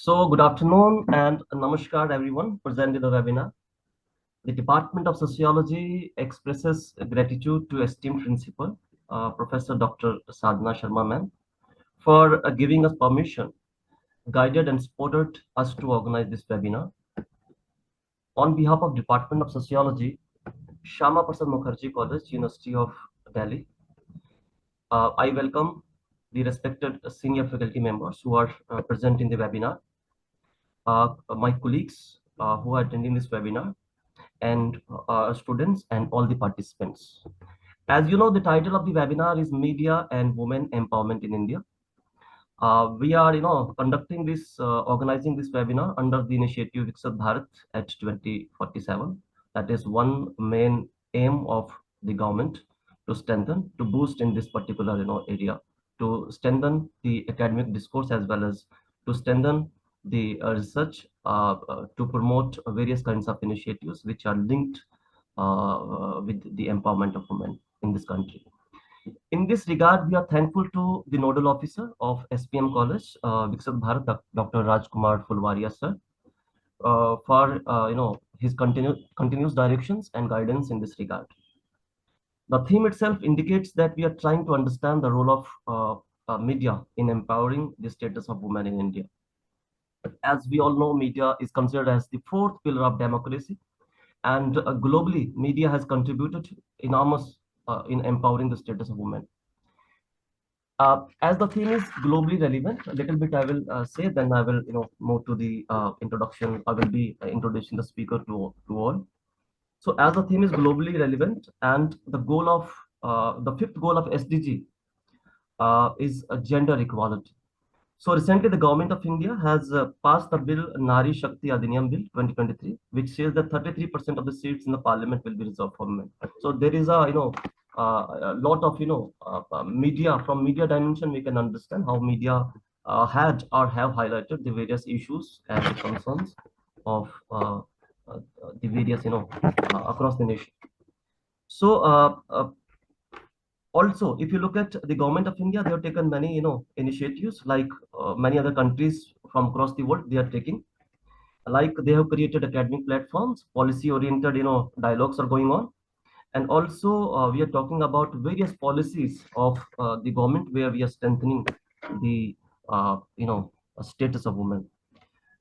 So, good afternoon and namaskar everyone present in the webinar. The Department of Sociology expresses gratitude to esteemed principal, Professor Dr. Sadhana Sharma ma'am, for giving us permission, guided and supported us to organize this webinar. On behalf of Department of Sociology, Shama Prasad Mukherjee College, University of Delhi, I welcome the respected senior faculty members who are present in the webinar, my colleagues who are attending this webinar, and students and all the participants. As you know, the title of the webinar is Media and Women Empowerment in India. We are, conducting this, organizing this webinar under the initiative ViksitBharat at 2047. That is one main aim of the government to strengthen, to boost in this particular, area, to strengthen the academic discourse as well as to strengthen the research, to promote various kinds of initiatives which are linked with the empowerment of women in this country. In this regard, we are thankful to the nodal officer of SPM College, ViksitBharat, Dr. Rajkumar Fulvaria sir, for his continuous directions and guidance in this regard. The theme itself indicates that we are trying to understand the role of media in empowering the status of women in India. As we all know, media is considered as the fourth pillar of democracy, and globally, media has contributed enormous in empowering the status of women. As the theme is globally relevant, a little bit I will say, then I will move to the introduction. I will be introducing the speaker to all. So as the theme is globally relevant, and the goal of the fifth goal of SDG is gender equality. So recently, the government of India has passed the bill Nari Shakti Adhiniyam Bill 2023, which says that 33% of the seats in the parliament will be reserved for women. So there is a lot of media, from media dimension we can understand how media had or have highlighted the various issues and the concerns of the various across the nation. So also, if you look at the government of India, they have taken many initiatives like many other countries from across the world. They are taking, like, they have created academic platforms, policy oriented dialogues are going on, and also we are talking about various policies of the government where we are strengthening the status of women.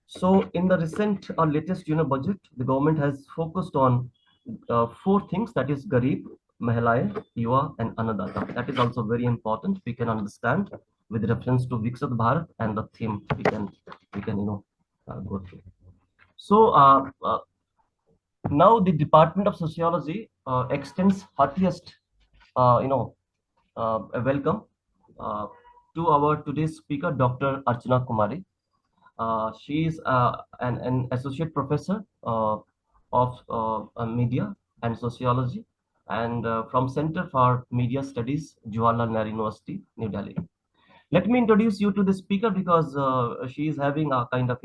So in the recent or latest budget, the government has focused on four things, that is Garib, Mahilaye, Yuva, and Annadata. That is also very important. We can understand with reference to Viksit Bharat and the theme we can go through. So now the Department of Sociology extends heartiest a welcome uh, to our today's speaker, Dr. Archana Kumari. She is an associate professor of media and sociology, and from Center for Media Studies, Jawaharlal Nehru University, New Delhi. Let me introduce you to the speaker because she is having a kind of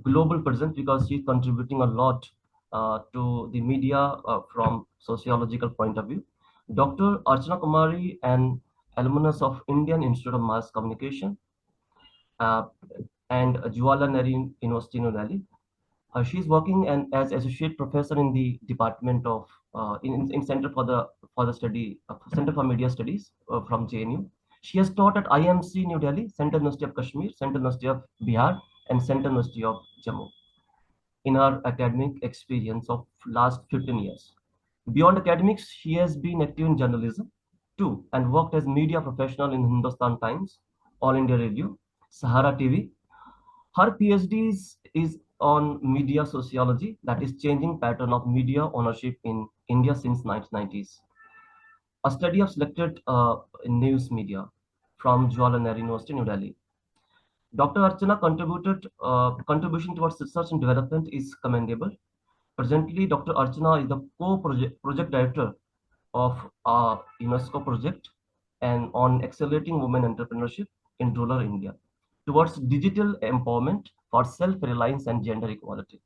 global presence, because she is contributing a lot to the media from sociological point of view. Dr. Archana Kumari, an alumnus of Indian Institute of Mass Communication, uh, and Jawaharlal Nehru University, New Delhi. She is working as associate professor in the department of in Center for the study Center for Media Studies from JNU. She has taught at IMC New Delhi, Central University of Kashmir, Central University of Bihar, and Central University of Jammu in her academic experience of last 15 years. Beyond academics, she has been active in journalism too, and worked as media professional in Hindustan Times, All India Radio, Sahara TV. Her PhD is on media sociology, that is changing pattern of media ownership in India since 1990s. A study of selected news media from Jawaharlal Nehru University, New Delhi. Dr. Archana contribution towards research and development is commendable. Presently, Dr. Archana is the co-project director of a UNESCO project and on accelerating women entrepreneurship in rural India towards digital empowerment for self-reliance and gender equality.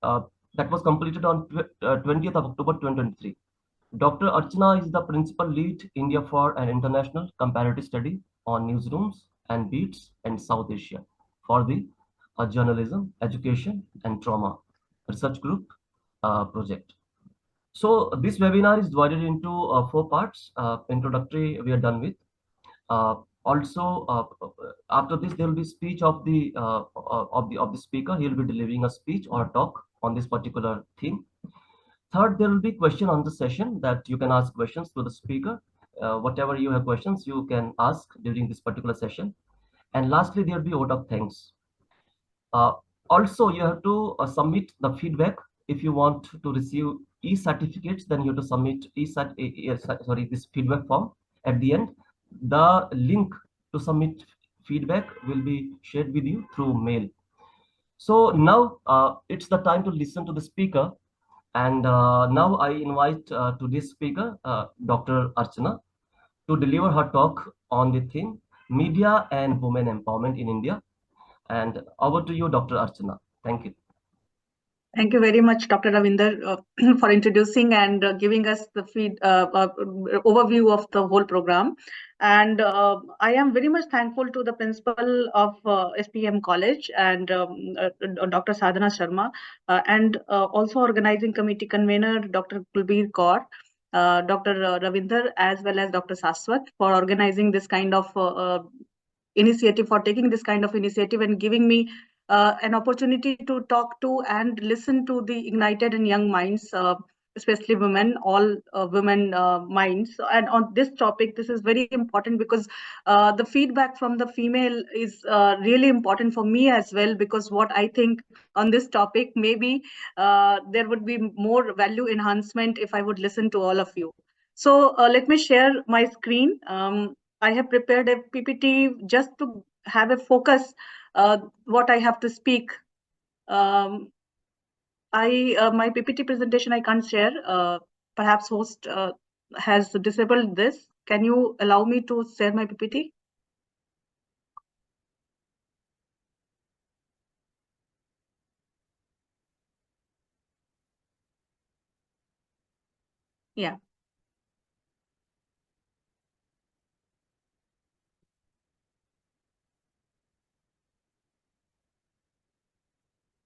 Uh, that was completed on 20th of October 2023. Dr. Archana is the principal lead India for an international comparative study on newsrooms and beats in South Asia. for the Journalism, Education and Trauma Research Group project. So this webinar is divided into 4 parts. Introductory we are done with. Also, after this, there will be speech of the speaker. He will be delivering a speech or talk on this particular theme. Third, there will be question on the session that you can ask questions to the speaker. Whatever you have questions, you can ask during this particular session. And lastly, there will be vote of thanks. Uh, Also, you have to submit the feedback. If you want to receive e-certificates, then you have to submit this feedback form at the end. The link to submit feedback will be shared with you through mail. So now it's the time to listen to the speaker. And now I invite today's speaker, Dr. Archana, to deliver her talk on the theme Media and Women Empowerment in India. And over to you, Dr. Archana. Thank you. Thank you very much, Dr. Ravinder, for introducing and giving us the overview of the whole program. And I am very much thankful to the principal of SPM College and Dr. Sadhana Sharma, and also organizing committee convener, Dr. Kulbir Kaur, Dr. Ravinder, as well as Dr. Saswat for organizing this kind of initiative, for taking this kind of initiative and giving me an opportunity to talk to and listen to the ignited and young minds, especially women, all women minds. And on this topic, this is very important because the feedback from the female is really important for me as well, because what I think on this topic, maybe there would be more value enhancement if I would listen to all of you. So let me share my screen. I have prepared a PPT just to have a focus what I have to speak. My PPT presentation I can't share. Perhaps host has disabled this. Can you allow me to share my PPT? Yeah.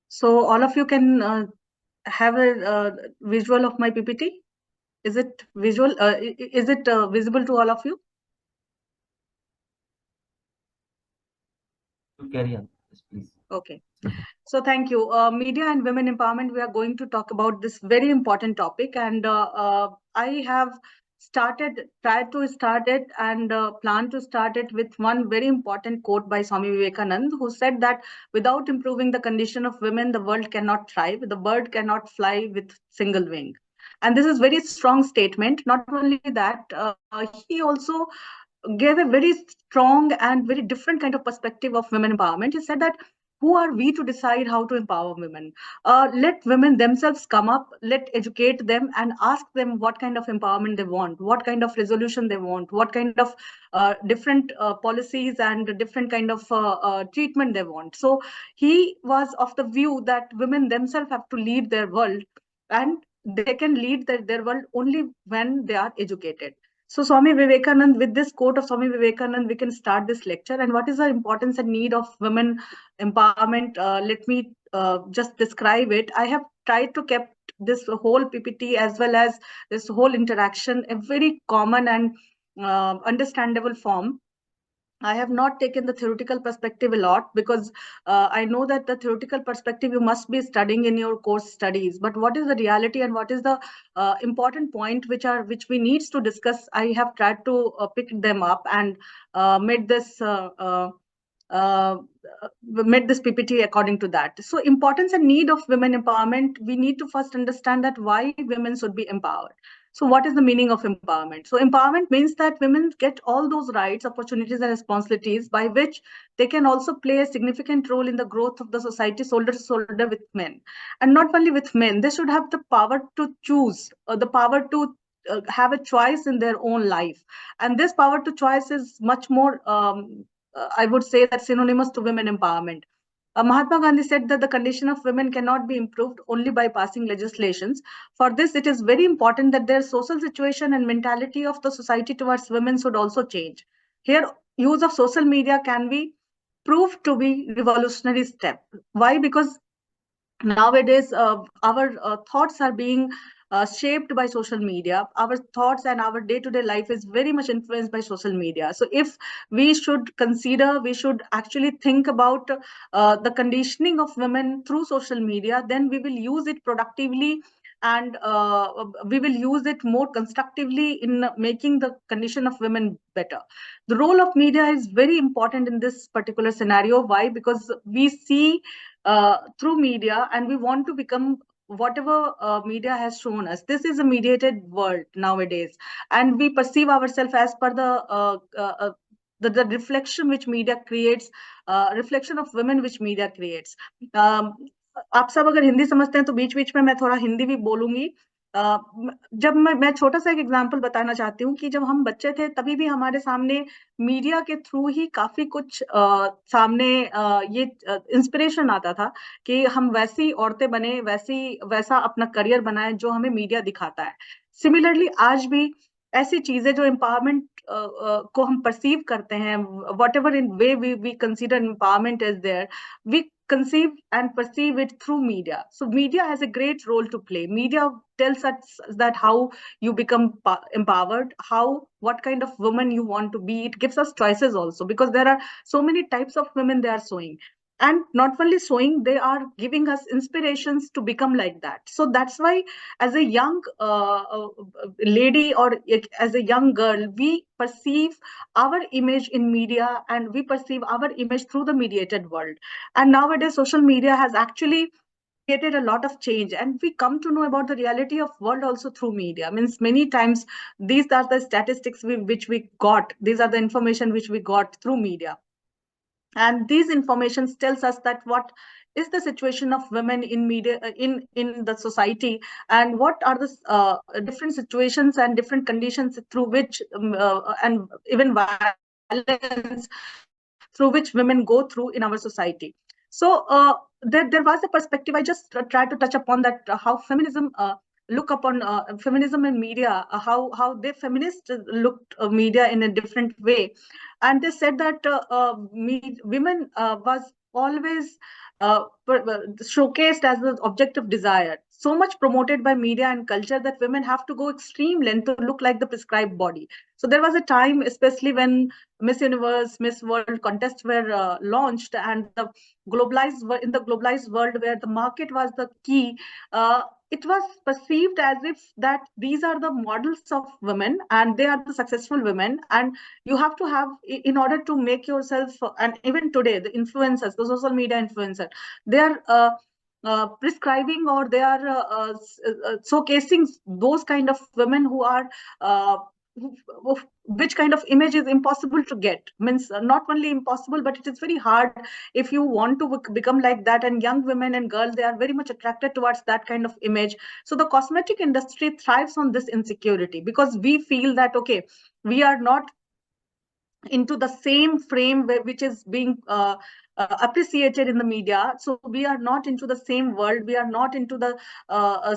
So all of you can have a visual of my PPT. Is it visual? Is it visible to all of you? Carry on, please. Okay. So thank you. Media and women empowerment, we are going to talk about this very important topic. And I have tried to start it and plan to start it with one very important quote by Swami Vivekananda, who said that without improving the condition of women, the world cannot thrive. The bird cannot fly with single wing. And this is very strong statement. Not only that, he also gave a very strong and very different kind of perspective of women empowerment. He said that who are we to decide how to empower women? Let women themselves come up, let educate them and ask them what kind of empowerment they want, what kind of resolution they want, what kind of different policies and different kind of treatment they want. So he was of the view that women themselves have to lead their world, and they can lead their world only when they are educated. So Swami Vivekananda, with this quote of Swami Vivekananda, we can start this lecture. And what is the importance and need of women empowerment? Let me just describe it. I have tried to keep this whole PPT as well as this whole interaction a very common and understandable form. I have not taken the theoretical perspective a lot because I know that the theoretical perspective you must be studying in your course studies. But what is the reality and what is the important point which we need to discuss? I have tried to pick them up and made this made this PPT according to that. So importance and need of women empowerment, we need to first understand that why women should be empowered. So what is the meaning of empowerment? So empowerment means that women get all those rights, opportunities and responsibilities by which they can also play a significant role in the growth of the society shoulder to shoulder with men. And not only with men, they should have the power to choose, the power to have a choice in their own life. And this power to choice is much more I would say that synonymous to women empowerment. Mahatma Gandhi said that the condition of women cannot be improved only by passing legislations. For this, it is very important that their social situation and mentality of the society towards women should also change. Here, use of social media can be proved to be revolutionary step. Why? Because nowadays our thoughts are being shaped by social media. Our thoughts and our day-to-day life is very much influenced by social media. So if we should consider, we should actually think about the conditioning of women through social media, then we will use it productively, and we will use it more constructively in making the condition of women better. The role of media is very important in this particular scenario. Why? Because we see through media, and we want to become whatever media has shown us. This is a mediated world nowadays, and we perceive ourselves as per the reflection which media creates, reflection of women which media creates. um, आप सब अगर हिंदी समझते हैं तो बीच बीच में मैं थोड़ा हिंदी भी बोलूंगी। जब मैं छोटा सा एक एग्जांपल बताना चाहती हूँ कि जब हम बच्चे थे तभी भी हमारे सामने मीडिया के थ्रू ही काफी कुछ सामने ये इंस्पिरेशन आता था कि हम वैसी औरतें बने, वैसा अपना करियर बनाए जो हमें मीडिया दिखाता है। सिमिलरली आज भी ऐसी चीजें जो एम्पावरमेंट को हम परसीव करते हैं, whatever in way we consider empowerment is there, we conceive and perceive it through media. So media has a great role to play. Media tells us that how you become empowered, how, what kind of woman you want to be. It gives us choices also, because there are so many types of women they are showing, and not only showing, they are giving us inspirations to become like that. So that's why as a young lady, or as a young girl, we perceive our image in media, and we perceive our image through the mediated world. And nowadays social media has actually created a lot of change, and we come to know about the reality of world also through media. Means many times these are the statistics which we got, these are the information which we got through media, and these informations tells us that what is the situation of women in media, in the society, and what are the different situations and different conditions through which and even violence through which women go through in our society. So there was a perspective. I just tried to touch upon that, how feminism look upon feminism in media, how the feminists looked media in a different way. And they said that women was always showcased as the object of desire, so much promoted by media and culture that women have to go extreme length to look like the prescribed body. So there was a time, especially when Miss Universe, Miss World contests were launched, and the in the globalized world where the market was the key, it was perceived as if that these are the models of women and they are the successful women, and you have to have, in order to make yourself, and even today the influencers, the social media influencers, they are prescribing, or they are showcasing those kind of women who are uh, which kind of image is impossible to get. Means not only impossible, but it is very hard if you want to become like that. And young women and girls, they are very much attracted towards that kind of image. So the cosmetic industry thrives on this insecurity, because we feel that okay, we are not into the same frame which is being appreciated in the media. So we are not into the same world, we are not into the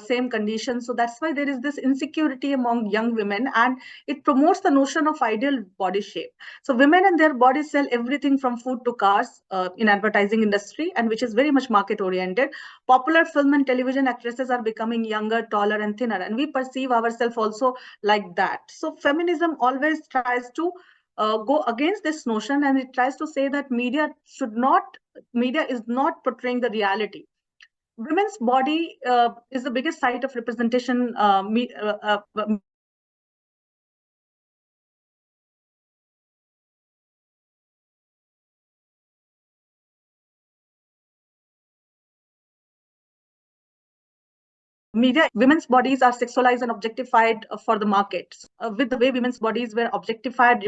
same conditions. So that's why there is this insecurity among young women, and it promotes the notion of ideal body shape. So women and their bodies sell everything from food to cars in advertising industry, and which is very much market oriented. Popular film and television actresses are becoming younger, taller and thinner, and we perceive ourselves also like that. So feminism always tries to go against this notion, and it tries to say that media is not portraying the reality. Women's body is the biggest site of representation. Media, women's bodies are sexualized and objectified for the market. With the way women's bodies were objectified,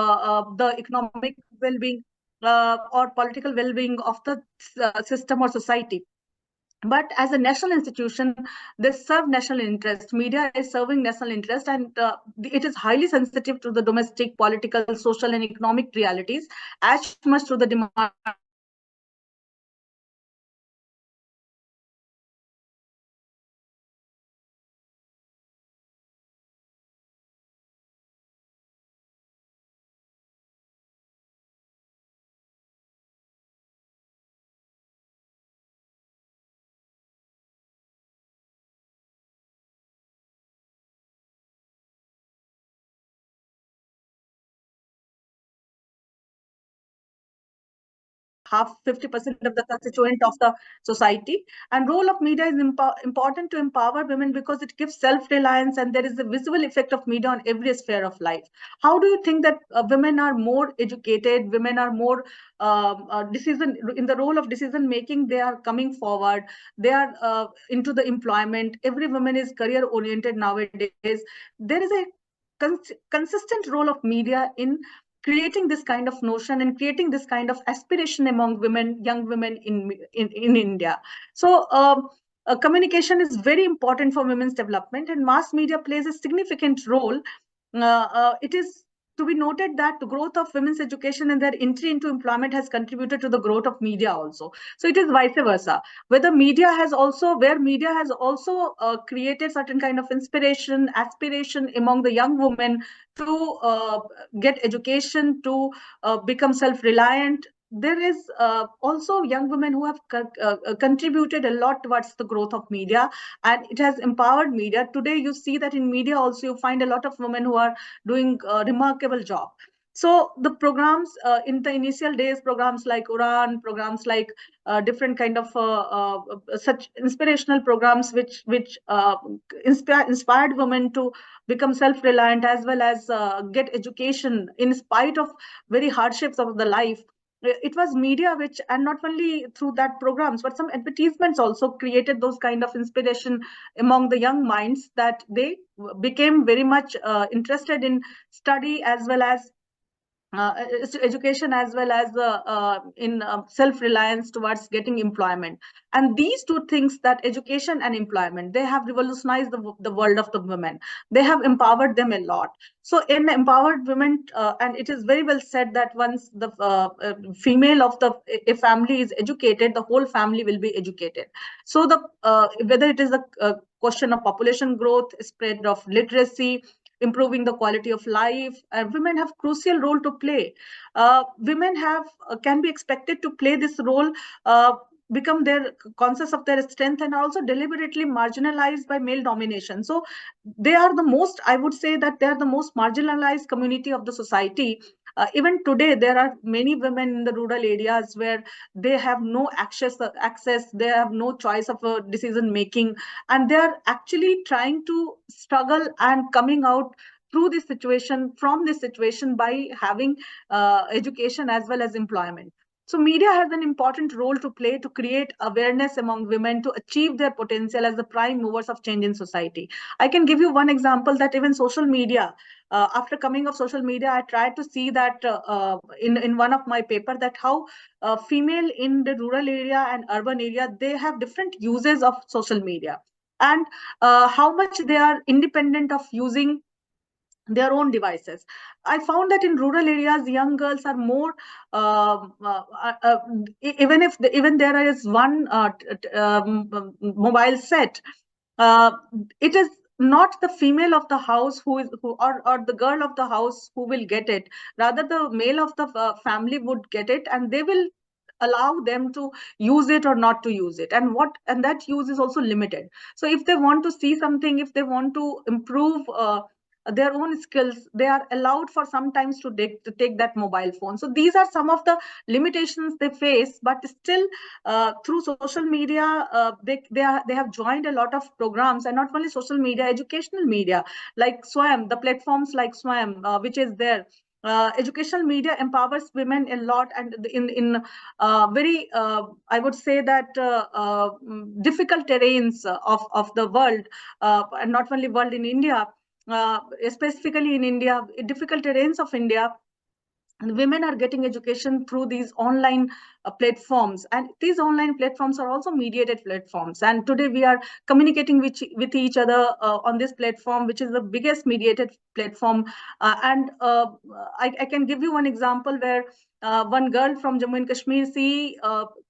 the economic well-being. or political well-being of the system or society. But as a national institution, they serve national interest. Media is serving national interest, and it is highly sensitive to the domestic, political, social, and economic realities, as much to the demand of the society. So media half 50% of the constituent of the society. And role of media is important to empower women because it gives self-reliance, and there is a visible effect of media on every sphere of life. How do you think that women are more educated, women are more decision in the role of decision making, they are coming forward, they are into the employment, every woman is career oriented nowadays. There is a consistent role of media in creating this kind of notion and creating this kind of aspiration among women, young women in India. So communication is very important for women's development, and mass media plays a significant role. It is to be noted that the growth of women's education and their entry into employment has contributed to the growth of media also. So it is vice versa. Where media has also created certain kind of inspiration, aspiration among the young women to get education, to become self-reliant. There is also young women who have contributed a lot towards the growth of media, and it has empowered media. Today, you see that in media also you find a lot of women who are doing a remarkable job. So the programs in the initial days, programs like Uran, programs like different kind of such inspirational programs which inspired women to become self-reliant as well as get education in spite of very hardships of the life. It was media which, and not only through that programs, but some advertisements also created those kind of inspiration among the young minds, that they became very much interested in study as well as uh, education, as well as in self-reliance towards getting employment. And these two things, that education and employment, they have revolutionized the world of the women. They have empowered them a lot. So in empowered women, and it is very well said that once the female of the a family is educated, the whole family will be educated. So the whether it is the question of population growth, spread of literacy, improving the quality of life, women have crucial role to play. Women have can be expected to play this role, become their conscious of their strength, and also deliberately marginalized by male domination. So they are the most, I would say that they are the most marginalized community of the society. Even today, there are many women in the rural areas where they have no access, they have no choice of decision making, and they are actually trying to struggle and coming out through this situation, from this situation, by having education as well as employment. So media has an important role to play to create awareness among women to achieve their potential as the prime movers of change in society. I can give you one example, that even social media, after coming of social media, I tried to see that in one of my paper, that how female in the rural area and urban area, they have different uses of social media, and how much they are independent of using their own devices. I found that in rural areas, young girls are more, even if even there is one mobile set, uh, it is not the female of the house who is or the girl of the house who will get it. Rather, the male of the family would get it, and they will allow them to use it or not to use it, and that use is also limited. So if they want to see something, if they want to improve their own skills, they are allowed for sometimes to take that mobile phone. So these are some of the limitations they face, but still through social media, they have joined a lot of programs, and not only social media, educational media like Swam, the platforms like Swam, which is there. Educational media empowers women a lot, and in very I would say that difficult terrains of the world, and not only world, in India, specifically in India, difficult terrains of India, women are getting education through these online platforms, and these online platforms are also mediated platforms, and today we are communicating with each other on this platform, which is the biggest mediated platform. I can give you one example where one girl from Jammu and Kashmir, she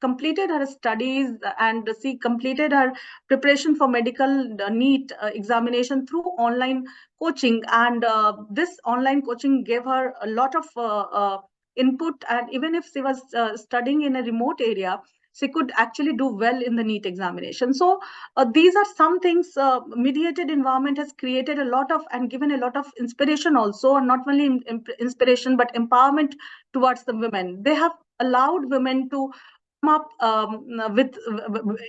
completed her studies and she completed her preparation for medical NEET examination through online coaching, and this online coaching gave her a lot of input, and even if she was studying in a remote area, she could actually do well in the NEET examination. So these are some things. Mediated environment has created a lot of and given a lot of inspiration also, and not only inspiration but empowerment towards the women. They have allowed women to come up with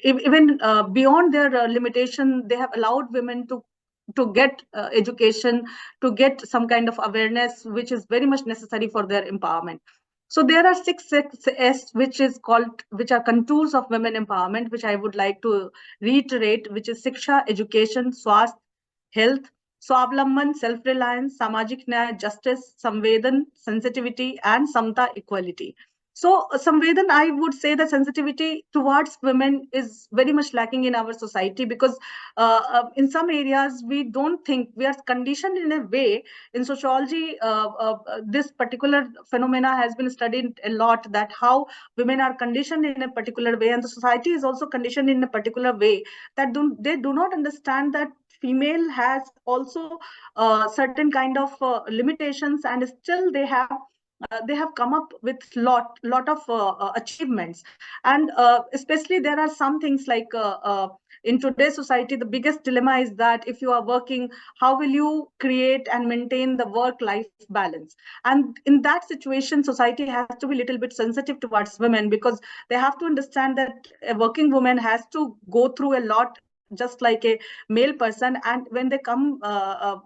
even beyond their limitation. They have allowed women to get education, to get some kind of awareness, which is very much necessary for their empowerment. So there are six S, which are contours of women empowerment, which I would like to reiterate, which is Shiksha, education, Swasth, health, Swavlamban, self-reliance, Samajik Nyaya, justice, Samvedan, sensitivity, and Samta, equality. So, Samvedan, I would say that sensitivity towards women is very much lacking in our society, because in some areas we don't think, we are conditioned in a way. In sociology, this particular phenomena has been studied a lot, that how women are conditioned in a particular way, and the society is also conditioned in a particular way, that they do not understand that female has also certain kind of limitations, and still they have come up with lot of achievements. And especially there are some things like in today's society, the biggest dilemma is that if you are working, how will you create and maintain the work life balance? And in that situation, society has to be a little bit sensitive towards women, because they have to understand that a working woman has to go through a lot, just like a male person, and when they come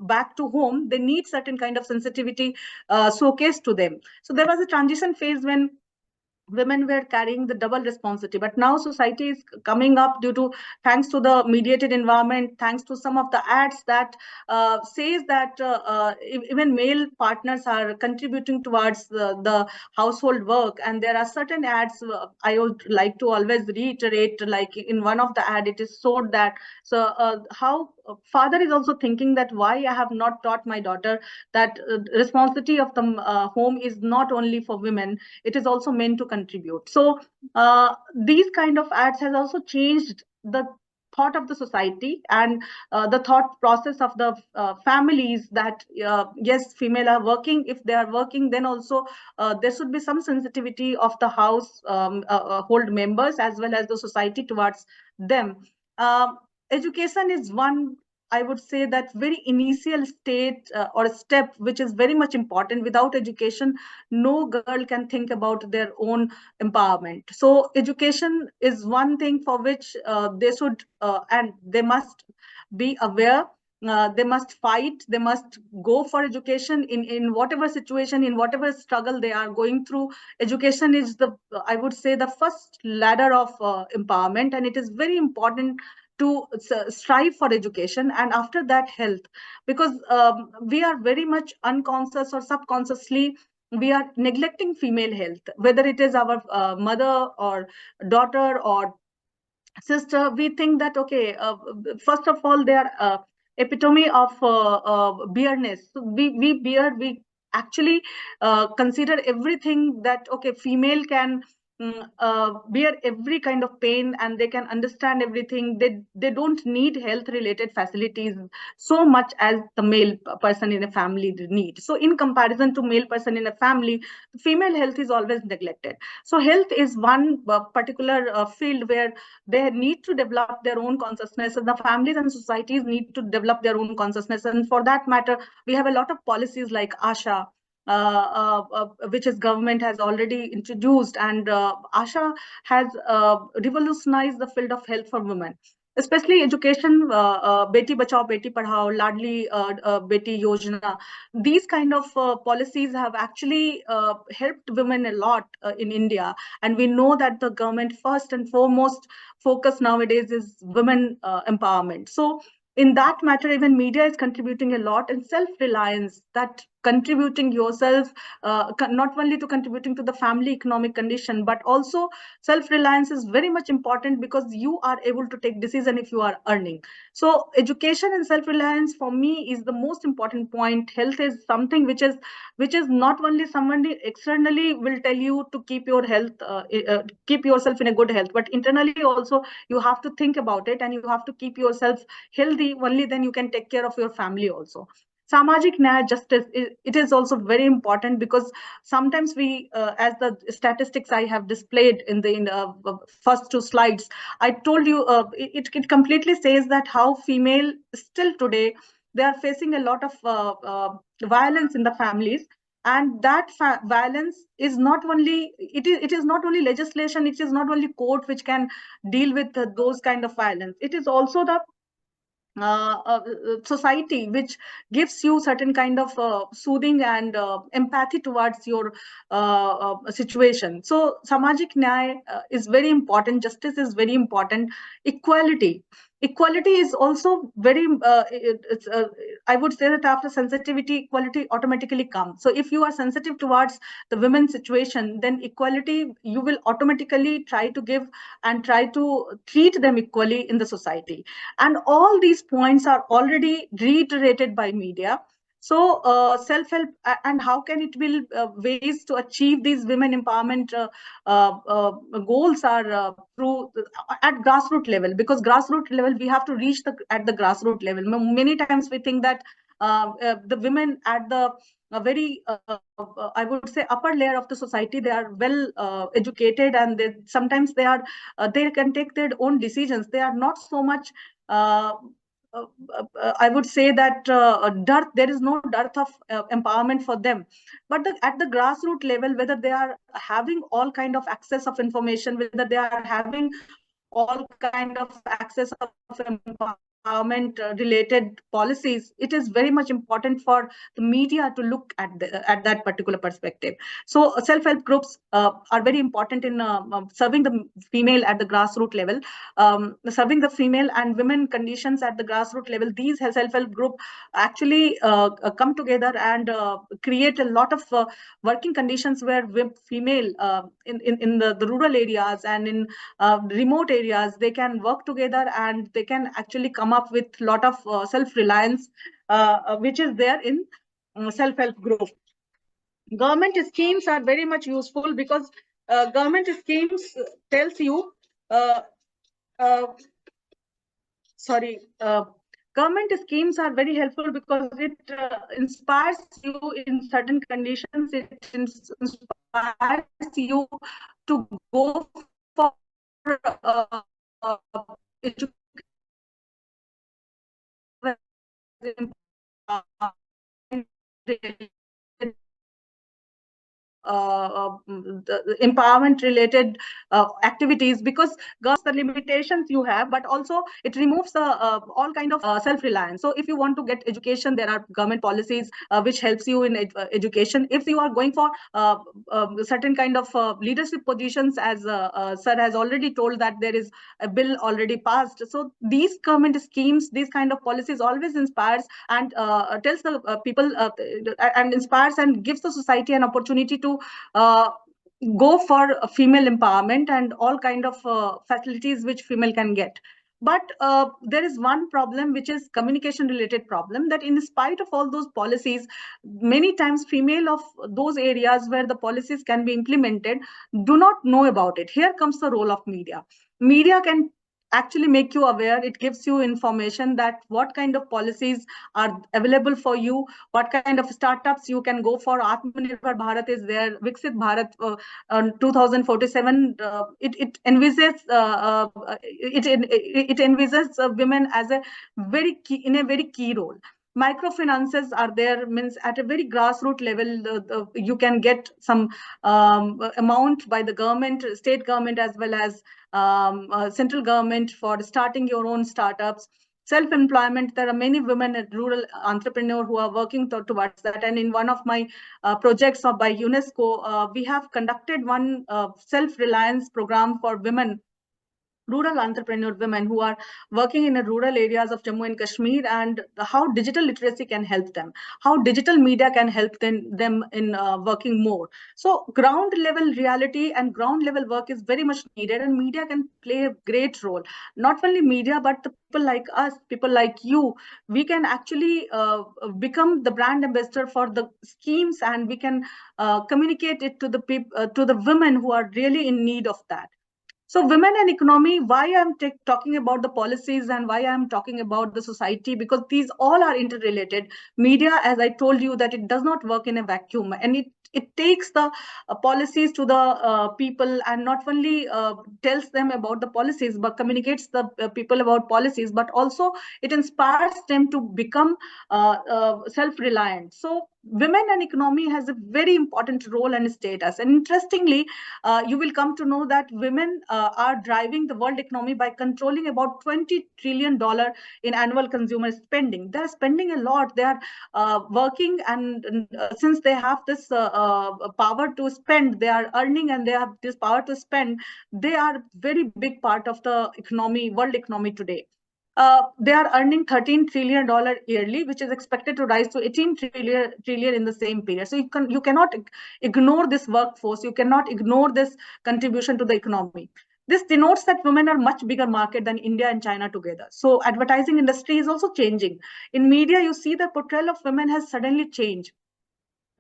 back to home, they need certain kind of sensitivity showcased to them. So there was a transition phase when women were carrying the double responsibility, but now society is coming up due to, thanks to the mediated environment, thanks to some of the ads that says that even male partners are contributing towards the household work. And there are certain ads, I would like to always reiterate, like in one of the ad, it is showed that, so how father is also thinking that why I have not taught my daughter that responsibility of the home is not only for women, it is also meant to contribute. So these kind of ads has also changed the thought of the society, and the thought process of the families, that yes, female are working. If they are working, then also there should be some sensitivity of the house hold members as well as the society towards them. Education is one, I would say, that very initial state or step, which is very much important. Without education, no girl can think about their own empowerment. So education is one thing for which they should and they must be aware. They must fight, they must go for education in whatever situation, in whatever struggle they are going through. Education is the, I would say, the first ladder of empowerment, and it is very important to strive for education, and after that health, because we are very much unconscious or subconsciously, we are neglecting female health, whether it is our mother or daughter or sister. We think that, okay, first of all, they are epitome of beerness. So we bear, we actually consider everything that, okay, female can bear every kind of pain, and they can understand everything. They don't need health related facilities so much as the male person in a family need. So in comparison to male person in a family, female health is always neglected. So health is one particular field where they need to develop their own consciousness, and the families and societies need to develop their own consciousness. And for that matter, we have a lot of policies like ASHA, which is government has already introduced, and ASHA has revolutionized the field of health for women, especially education. Beti Bachao, Beti Padhao, Ladli Beti Yojana. These kind of policies have actually helped women a lot in India, and we know that the government first and foremost focus nowadays is women empowerment. So in that matter, even media is contributing a lot, and self-reliance, that contributing yourself, not only to contributing to the family economic condition, but also self-reliance is very much important, because you are able to take decision if you are earning. So education and self-reliance for me is the most important point. Health is something which is not only somebody externally will tell you to keep your health, keep yourself in a good health, but internally also you have to think about it, and you have to keep yourself healthy. Only then you can take care of your family also. Samajik Nyaya justice, it is also very important, because sometimes we, as the statistics I have displayed in the first two slides, I told you, it completely says that how female still today, they are facing a lot of violence in the families. And that violence is not only, it is not only legislation, it is not only court which can deal with those kind of violence. It is also the society which gives you certain kind of soothing and empathy towards your situation. So samajik nyaya is very important, justice is very important, equality is also very I would say that after sensitivity, equality automatically comes. So if you are sensitive towards the women's situation, then equality, you will automatically try to give and try to treat them equally in the society. And all these points are already reiterated by media. So self-help, and how can it will ways to achieve these women empowerment goals are through at grassroots level, because grassroots level we have to reach the at the grassroots level. Many times we think that the women at the a very I would say upper layer of the society, they are well educated, and they sometimes they can take their own decisions. They are not so much uh, I would say that there is no dearth of empowerment for them. But at the grassroots level, whether they are having all kind of access of information, whether they are having all kind of access of empowerment related policies, it is very much important for the media to look at that particular perspective. So self-help groups are very important in serving the female at the grassroots level, serving the female and women conditions at the grassroots level. These self-help group actually come together and create a lot of working conditions where female in the rural areas and in remote areas, they can work together and they can actually come up with a lot of self-reliance which is there in self-help group. Government schemes are very much useful, because government schemes tells you uh, uh, sorry government schemes are very helpful, because it inspires you in certain conditions. It inspires you to go for education the empowerment related activities, because the limitations you have, but also it removes the all kind of self-reliance. So if you want to get education, there are government policies which helps you in education. If you are going for certain kind of leadership positions, as sir has already told that there is a bill already passed. So these government schemes, these kind of policies always inspires and tells the people and inspires and gives the society an opportunity to uh, go for female empowerment and all kind of facilities which female can get. But there is one problem, which is communication related problem, that in spite of all those policies, many times female of those areas where the policies can be implemented do not know about it. Here comes the role of media. Media can actually make you aware. It gives you information that what kind of policies are available for you, what kind of startups you can go for. Atmanirbhar Bharat is there, Viksit Bharat 2047. It envisages it envisages women as a very key, in a very key role. Microfinances are there, means at a very grassroots level, you can get some amount by the government, state government, as well as central government for starting your own startups. Self-employment, there are many women and rural entrepreneurs who are working towards that. And in one of my projects by UNESCO, we have conducted one self-reliance program for women rural entrepreneur women who are working in the rural areas of Jammu and Kashmir, and how digital literacy can help them, how digital media can help them in working more. So ground level reality and ground level work is very much needed, and media can play a great role. Not only media, but the people like us, people like you, we can actually become the brand ambassador for the schemes, and we can communicate it to the people, to the women who are really in need of that. So women and economy, why I'm talking about the policies and why I'm talking about the society, because these all are interrelated. Media, as I told you, that it does not work in a vacuum, and it takes the policies to the people, and not only tells them about the policies, but communicates the people about policies, but also it inspires them to become self-reliant. So women and economy has a very important role and status. And interestingly, you will come to know that women are driving the world economy by controlling about $20 trillion in annual consumer spending. They're spending a lot. They are working, and since they have this power to spend, they are earning, and they have this power to spend. They are very big part of the economy, world economy today. They are earning $13 trillion yearly, which is expected to rise to 18 trillion in the same period. So you cannot ignore this workforce. You cannot ignore this contribution to the economy. This denotes that women are much bigger market than India and China together. So advertising industry is also changing. In media, you see the portrayal of women has suddenly changed.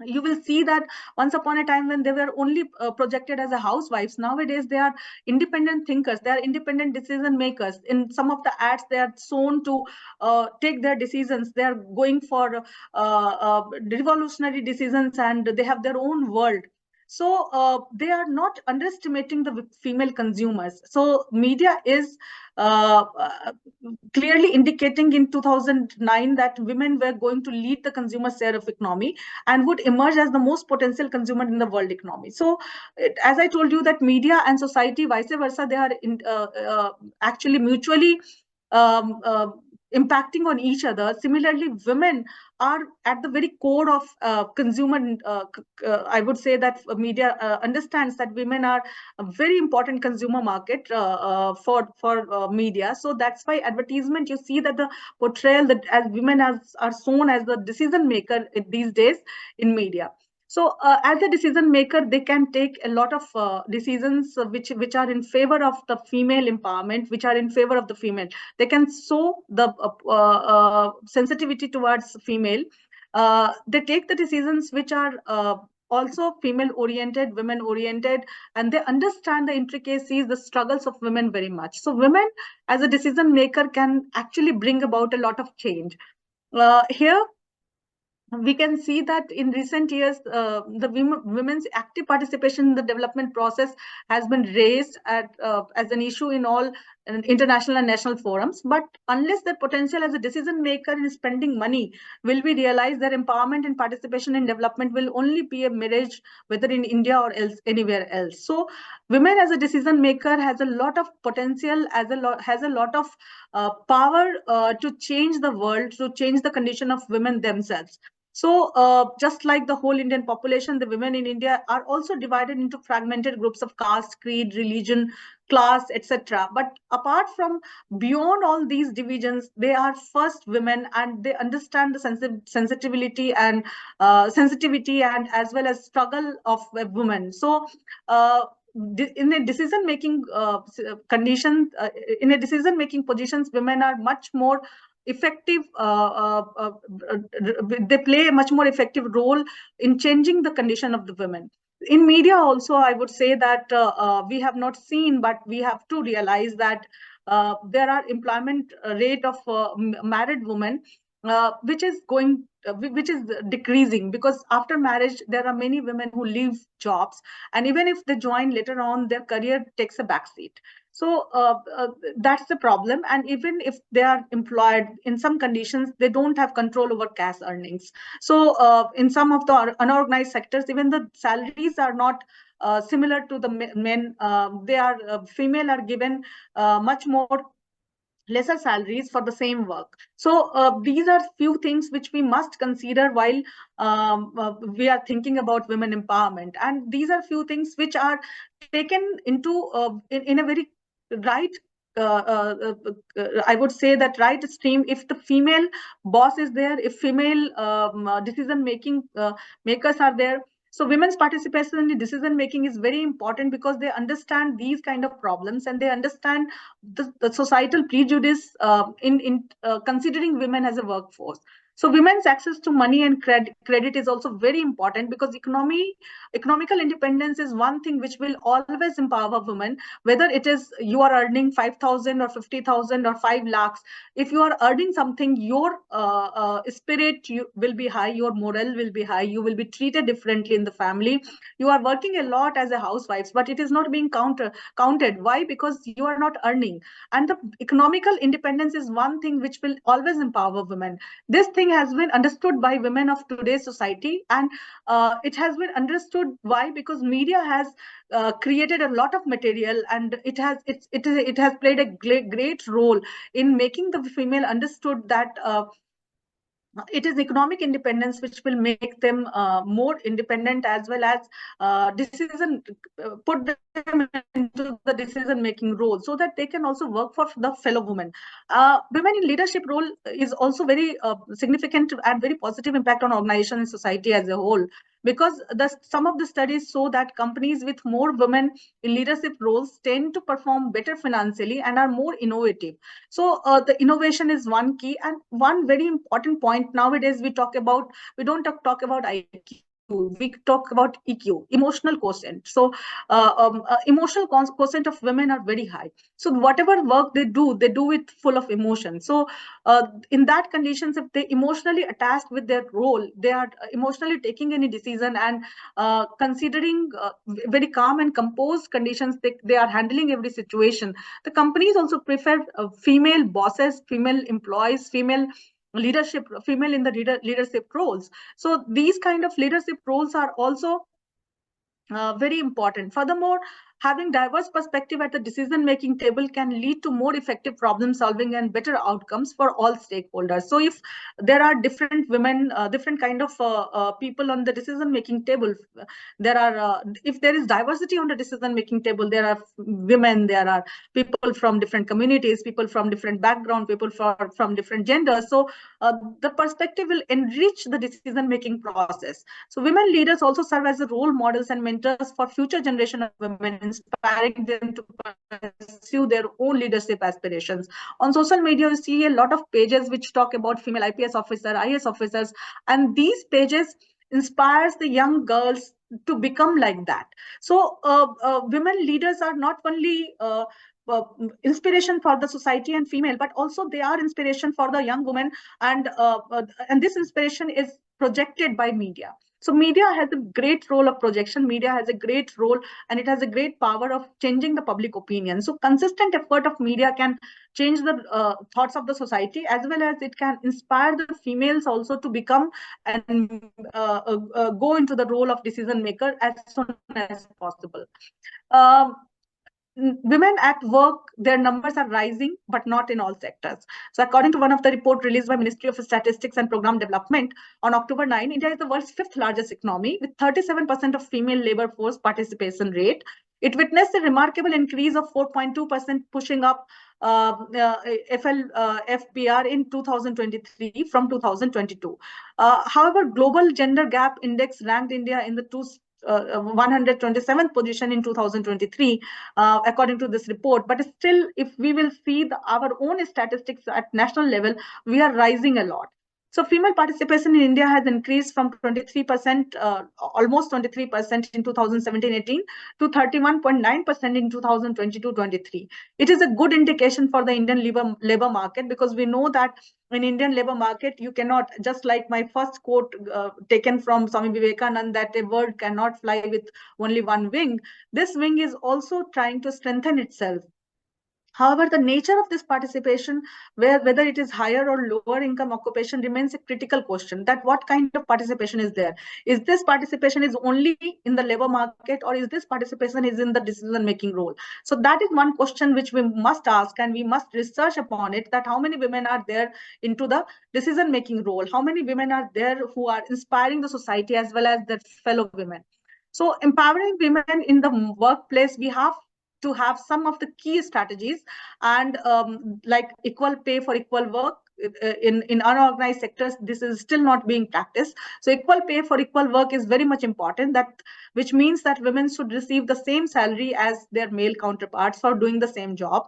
You will see that once upon a time when they were only projected as a housewives, nowadays they are independent thinkers, they are independent decision makers. In some of the ads, they are shown to take their decisions, they are going for revolutionary decisions, and they have their own world. So they are not underestimating the female consumers. So media is clearly indicating in 2009 that women were going to lead the consumer share of economy and would emerge as the most potential consumer in the world economy. So, as I told you, that media and society, vice versa, they are actually mutually um, uh, impacting on each other. Similarly, women are at the very core of consumer. I would say that media understands that women are a very important consumer market for media. So that's why advertisement, you see that the portrayal that as women are shown as the decision maker these days in media. So as a decision maker, they can take a lot of decisions which are in favor of the female empowerment, which are in favor of the female. They can show the sensitivity towards female. They take the decisions which are also female oriented, women oriented, and they understand the intricacies, the struggles of women very much. So women as a decision maker can actually bring about a lot of change. Here we can see that in recent years, the women's active participation in the development process has been raised as an issue in all international and national forums. But unless their potential as a decision maker in spending money will be realized, their empowerment and participation in development will only be a mirage, whether in India or anywhere else. So, women as a decision maker has a lot of potential, has a lot of power to change the world, to change the condition of women themselves. So just like the whole Indian population, the women in India are also divided into fragmented groups of caste, creed, religion, class, etc. But apart from beyond all these divisions, they are first women, and they understand the sensitivity and as well as struggle of a woman. So in a decision making condition, in a decision making positions, women are much more effective. They play a much more effective role in changing the condition of the women. In media also, I would say that we have not seen, but we have to realize that there are employment rate of married women which is decreasing, because after marriage there are many women who leave jobs, and even if they join later on, their career takes a backseat. So that's the problem. And even if they are employed in some conditions, they don't have control over cash earnings. So in some of the unorganized sectors, even the salaries are not similar to the men. They are female are given much more lesser salaries for the same work. So these are few things which we must consider while we are thinking about women empowerment. And these are few things which are taken into in a very right I would say that right stream, if the female boss is there, if female decision making makers are there, so women's participation in the decision making is very important, because they understand these kind of problems, and they understand the societal prejudice in considering women as a workforce. So women's access to money and credit is also very important, because economical independence is one thing which will always empower women, whether it is you are earning 5,000 or 50,000 or 5 lakhs. If you are earning something, your spirit will be high, your morale will be high, you will be treated differently in the family. You are working a lot as a housewife, but it is not being counted. Why? Because you are not earning. And the economical independence is one thing which will always empower women. This thing has been understood by women of today's society, and it has been understood. Why? Because media has created a lot of material, and it has played a great role in making the female understood that it is economic independence which will make them more independent, as well as put them into the decision making role, so that they can also work for the fellow women. Women in leadership role is also very significant and very positive impact on organization and society as a whole, because some of the studies show that companies with more women in leadership roles tend to perform better financially and are more innovative. So the innovation is one key, and one very important point nowadays we don't talk about IQ, we talk about EQ, emotional quotient. So emotional quotient of women are very high. So whatever work they do it full of emotion. So in that conditions, if they emotionally attached with their role, they are emotionally taking any decision, and considering very calm and composed conditions, they are handling every situation. The companies also prefer female bosses, female employees, female leadership, female in the leadership roles. So these kind of leadership roles are also very important. Furthermore, having diverse perspective at the decision-making table can lead to more effective problem solving and better outcomes for all stakeholders. So if there are different women, different kind of people on the decision-making table, if there is diversity on the decision-making table, there are women, there are people from different communities, people from different background, people from different genders. So the perspective will enrich the decision-making process. So women leaders also serve as role models and mentors for future generation of women, inspiring them to pursue their own leadership aspirations. On social media, you see a lot of pages which talk about female IPS officer, IAS officers, and these pages inspires the young girls to become like that. So women leaders are not only uh, inspiration for the society and female, but also they are inspiration for the young women, and this inspiration is projected by media. So media has a great role of projection. Media has a great role, and it has a great power of changing the public opinion. So consistent effort of media can change the thoughts of the society, as well as it can inspire the females also to become and go into the role of decision maker as soon as possible. Um, Women at work, their numbers are rising, but not in all sectors. So according to one of the report released by Ministry of Statistics and Program Development on October 9, India is the world's fifth largest economy with 37% of female labor force participation rate. It witnessed a remarkable increase of 4.2%, pushing up FBR in 2023 from 2022. However, Global Gender Gap Index ranked India in the 127th position in 2023, according to this report. But still, if we will see our own statistics at national level, we are rising a lot. So female participation in India has increased from 23%, almost 23% in 2017-18 to 31.9% in 2022-23. It is a good indication for the Indian labor market, because we know that in Indian labor market, you cannot, just like my first quote taken from Swami Vivekananda, that a bird cannot fly with only one wing. This wing is also trying to strengthen itself. However, the nature of this participation, whether it is higher or lower income occupation, remains a critical question. That what kind of participation is there? Is this participation is only in the labor market, or is this participation is in the decision-making role? So that is one question which we must ask, and we must research upon it, that how many women are there into the decision-making role? How many women are there who are inspiring the society as well as their fellow women? So empowering women in the workplace, we have to have some of the key strategies, and like equal pay for equal work. In unorganized sectors, this is still not being practiced. So equal pay for equal work is very much important, that which means that women should receive the same salary as their male counterparts for doing the same job.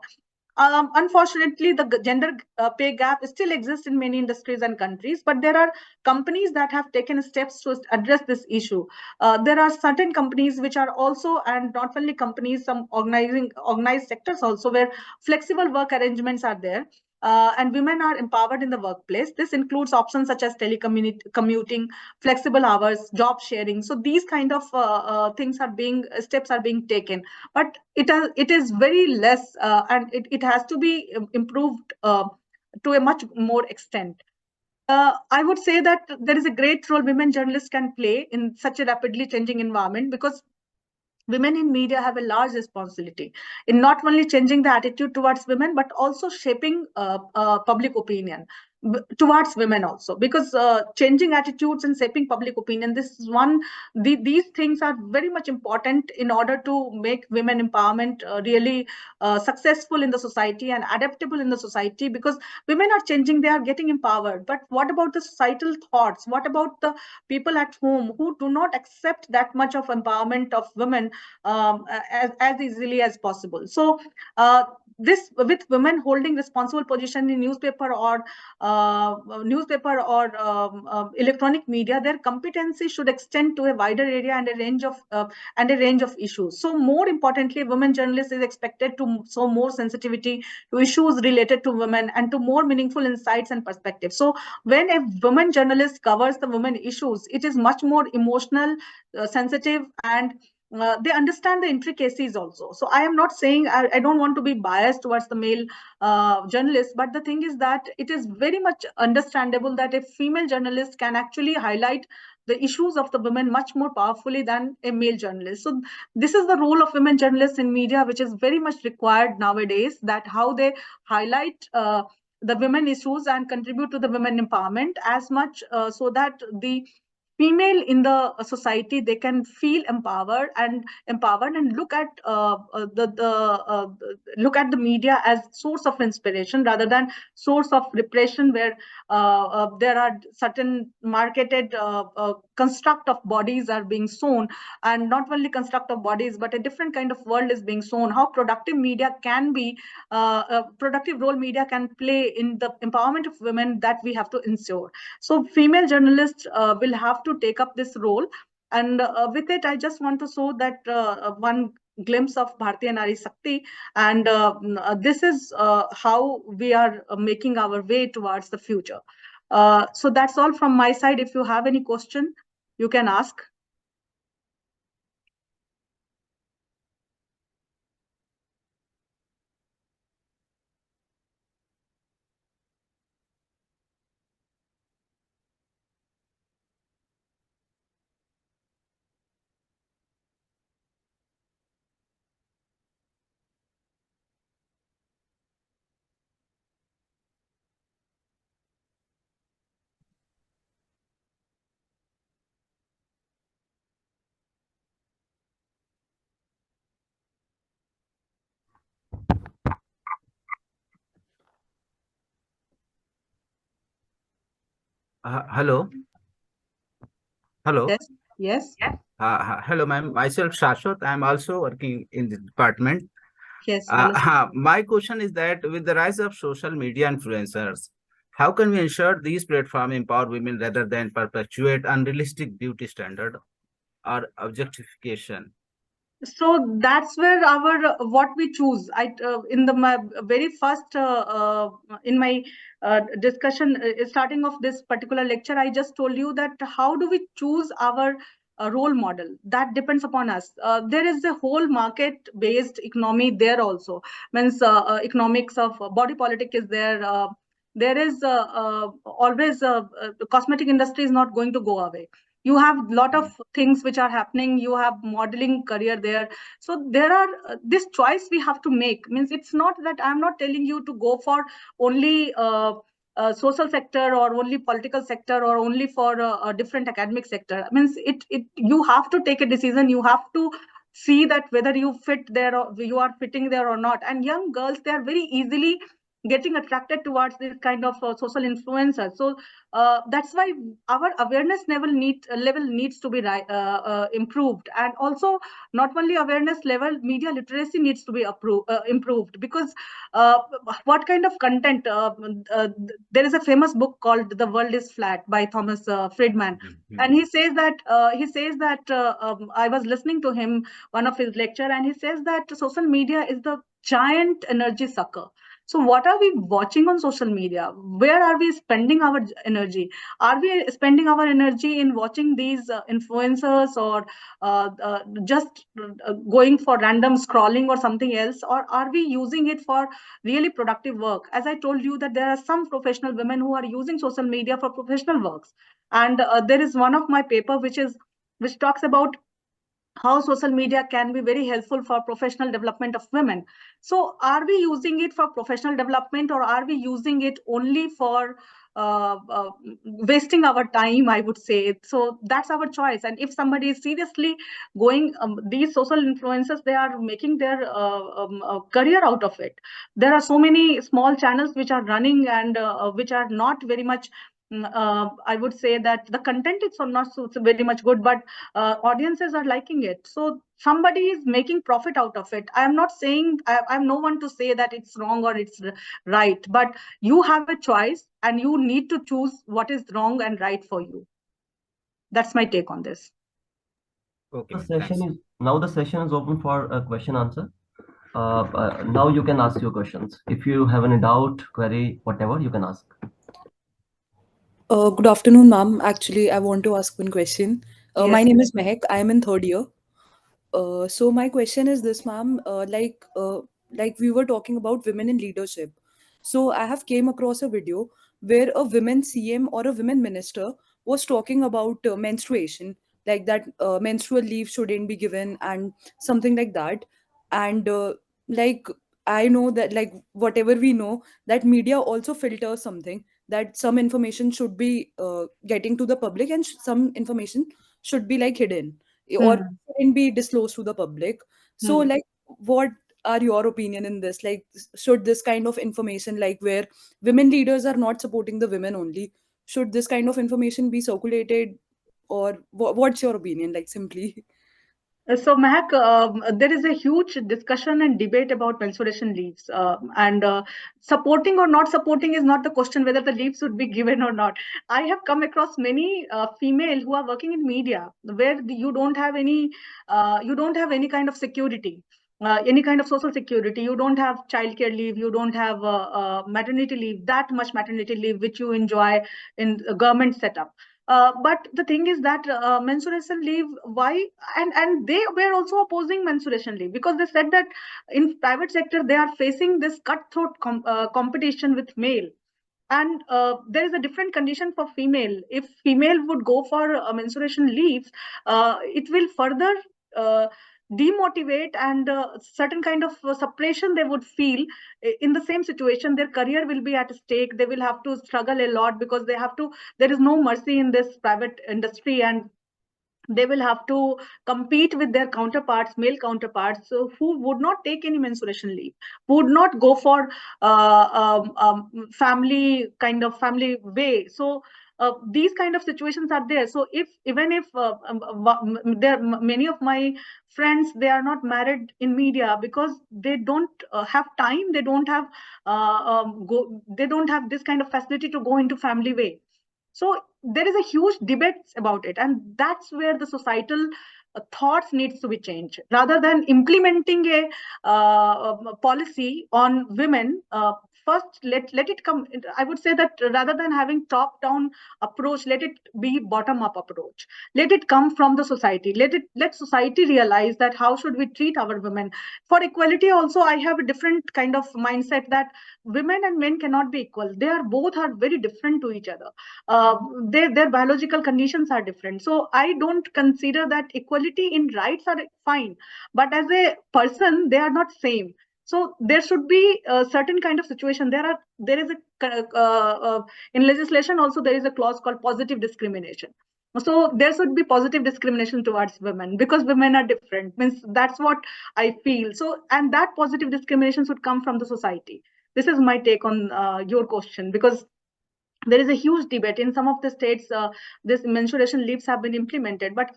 Unfortunately, the gender pay gap still exists in many industries and countries, but there are companies that have taken steps to address this issue. There are certain companies which are also, and not only companies, some organized sectors also, where flexible work arrangements are there. And women are empowered in the workplace. This includes options such as telecommuting, flexible hours, job sharing. So these kind of steps are being taken, but it is very less, and it has to be improved to a much more extent. I would say that there is a great role women journalists can play in such a rapidly changing environment, because women in media have a large responsibility in not only changing the attitude towards women, but also shaping public opinion towards women also, because changing attitudes and shaping public opinion, this is these things are very much important in order to make women empowerment really successful in the society and adaptable in the society, because women are changing, they are getting empowered. But what about the societal thoughts? What about the people at home who do not accept that much of empowerment of women as easily as possible? So this, with women holding responsible position in newspaper or electronic media, their competency should extend to a wider area and a range of issues. So more importantly, women journalists is expected to show more sensitivity to issues related to women and to more meaningful insights and perspectives. So when a woman journalist covers the women issues, it is much more emotional, sensitive, and they understand the intricacies also. So I am not saying, I don't want to be biased towards the male journalists, but the thing is that it is very much understandable that a female journalist can actually highlight the issues of the women much more powerfully than a male journalist. So this is the role of women journalists in media, which is very much required nowadays, that how they highlight the women issues and contribute to the women empowerment as much, so that the female in the society, they can feel empowered and look at the media as source of inspiration rather than source of repression, where there are certain marketed construct of bodies are being shown, and not only construct of bodies, but a different kind of world is being shown. How productive media can be, a productive role media can play in the empowerment of women, that we have to ensure. So female journalists will have to take up this role. And with it, I just want to show that one glimpse of Bharatiya Nari Shakti. And this is how we are making our way towards the future. So that's all from my side. If you have any question, you can ask. Hello. Hello. Yes. Yes. Hello, ma'am. Myself, Shashwat. I'm also working in the department. Yes. Hello. My question is that with the rise of social media influencers, how can we ensure these platforms empower women rather than perpetuate unrealistic beauty standard or objectification? So that's where our what we choose. In the my very first in my discussion, starting of this particular lecture, I just told you that how do we choose our role model? That depends upon us. There is a whole market based economy there also. Means economics of body politic is there. There is always the cosmetic industry is not going to go away. You have a lot of things which are happening. You have modeling career there. So there are this choice we have to make. Means it's not that I'm not telling you to go for only social sector or only political sector or only for a different academic sector. Means it you have to take a decision. You have to see that whether you fit there or you are fitting there or not. And young girls, they are very easily getting attracted towards this kind of social influencers. So that's why our awareness level needs to be improved. And also, not only awareness level, media literacy needs to be improved, because uh, what kind of content, there is a famous book called The World is Flat by Thomas Friedman. And he says that I was listening to him, one of his lecture, and he says that social media is the giant energy sucker. So what are we watching on social media? Where are we spending our energy? Are we spending our energy in watching these influencers, or just going for random scrolling or something else? Or are we using it for really productive work? As I told you, that there are some professional women who are using social media for professional works. And there is one of my paper which talks about how social media can be very helpful for professional development of women. So are we using it for professional development, or are we using it only for wasting our time, I would say? So that's our choice. And if somebody is seriously going, these social influencers, they are making their career out of it. There are so many small channels which are running, and which are not very much, I would say that the content is not so very much good, but audiences are liking it. So somebody is making profit out of it. I am not saying, I'm no one to say that it's wrong or it's right, but you have a choice and you need to choose what is wrong and right for you. That's my take on this. Okay, The ma'am, session thanks. is now the session is open for a question answer. Now you can ask your questions. If you have any doubt, query, whatever, you can ask. Good afternoon, ma'am. Actually, I want to ask one question. My Yes. name is Mehak. I am in third year. So my question is this, ma'am. Like we were talking about women in leadership. So I have came across a video where a women CM or a women minister was talking about menstruation, like that menstrual leave shouldn't be given and something like that. And like I know that like whatever we know that media also filters something, that some information should be getting to the public and some information should be like hidden or Hmm. shouldn't be disclosed to the public. So Hmm. like what are your opinion in this? Like should this kind of information, like where women leaders are not supporting the women only, should this kind of information be circulated, or what's your opinion, like simply? So, Mahak, there is a huge discussion and debate about menstruation leaves. And supporting or not supporting is not the question whether the leave should be given or not. I have come across many female who are working in media where you don't have any kind of security. Any kind of social security. You don't have childcare leave. You don't have maternity leave, that much maternity leave which you enjoy in government setup. But the thing is that menstruation leave, why? And they were also opposing menstruation leave because they said that in private sector they are facing this cutthroat competition with male. And there is a different condition for female. If female would go for menstruation leaves, it will further uh, demotivate, and certain kind of suppression they would feel. In the same situation, their career will be at stake. They will have to struggle a lot because there is no mercy in this private industry, and they will have to compete with their counterparts, male counterparts, so who would not take any menstruation leave, who would not go for family way. So these kind of situations are there. So if even if there many of my friends, they are not married in media because they don't have time, they don't have this kind of facility to go into family way. So there is a huge debate about it, and that's where the societal thoughts needs to be changed. Rather than implementing a policy on women, first let it come. I would say that rather than having top down approach, let it be bottom up approach. Let it come from the society. Let society realize that how should we treat our women. For equality also, I have a different kind of mindset that women and men cannot be equal. They are both are very different to each other. Their biological conditions are different. So I don't consider that equality in rights are fine, but as a person, they are not same. So there should be a certain kind of situation. There is a in legislation also there is a clause called positive discrimination. So there should be positive discrimination towards women, because women are different. Means that's what I feel. So, and that positive discrimination should come from the society. This is my take on your question, because there is a huge debate in some of the states. This menstruation leaves have been implemented, but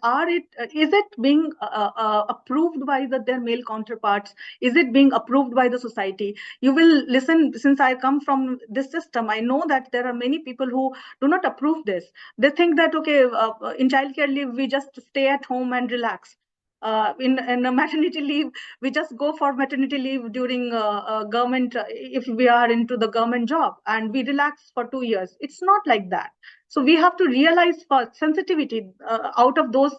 is it being approved by their male counterparts? Is it being approved by the society? You will listen, since I come from this system, I know that there are many people who do not approve this. They think that, okay, in childcare leave we just stay at home and relax. In a maternity leave, we just go for maternity leave during government, if we are into the government job, and we relax for 2 years. It's not like that. So we have to realize first sensitivity, out of those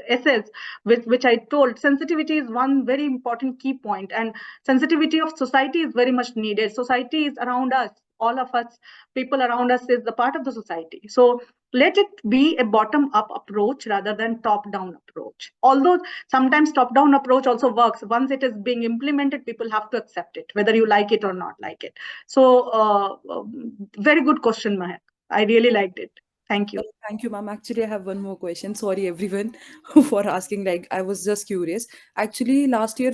essays which I told. Sensitivity is one very important key point, and sensitivity of society is very much needed. Society is around us, all of us, people around us is the part of the society. So let it be a bottom up approach rather than top down approach. Although sometimes top down approach also works. Once it is being implemented, people have to accept it, whether you like it or not like it. So very good question, Mahek. I really liked it. Thank you. Thank you, ma'am. Actually, I have one more question. Sorry, everyone, for asking. Like, I was just curious. Actually, last year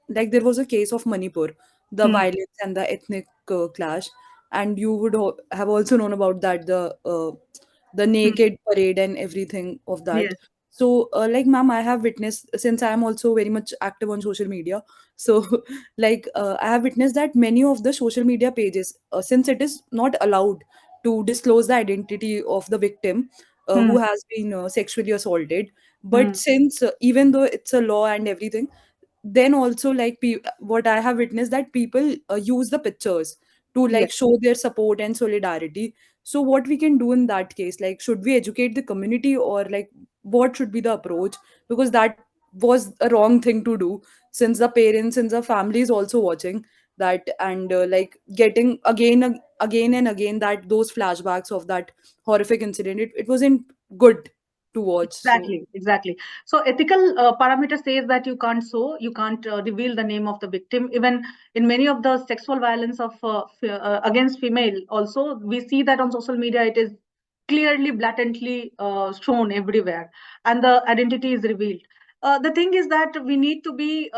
like, there was a case of Manipur, the Hmm. violence and the ethnic clash, and you would have also known about that, the Hmm. naked parade and everything of that. Yes. So, like, ma'am, I have witnessed, since I am also very much active on social media. So, like, I have witnessed that many of the social media pages, since it is not allowed to disclose the identity of the victim Hmm. who has been sexually assaulted, but Hmm. since even though it's a law and everything, then also, like, what I have witnessed, that people use the pictures to, Yes. like, show their support and solidarity. So what we can do in that case, like, should we educate the community, or like, what should be the approach? Because that was a wrong thing to do, since the parents and the family is also watching that, and like, getting again and again that those flashbacks of that horrific incident, it wasn't good to watch. So Exactly, exactly. So ethical parameter says that you can't reveal the name of the victim. Even in many of the sexual violence of against female, also we see that on social media it is clearly, blatantly shown everywhere, and the identity is revealed. The thing is that we need to be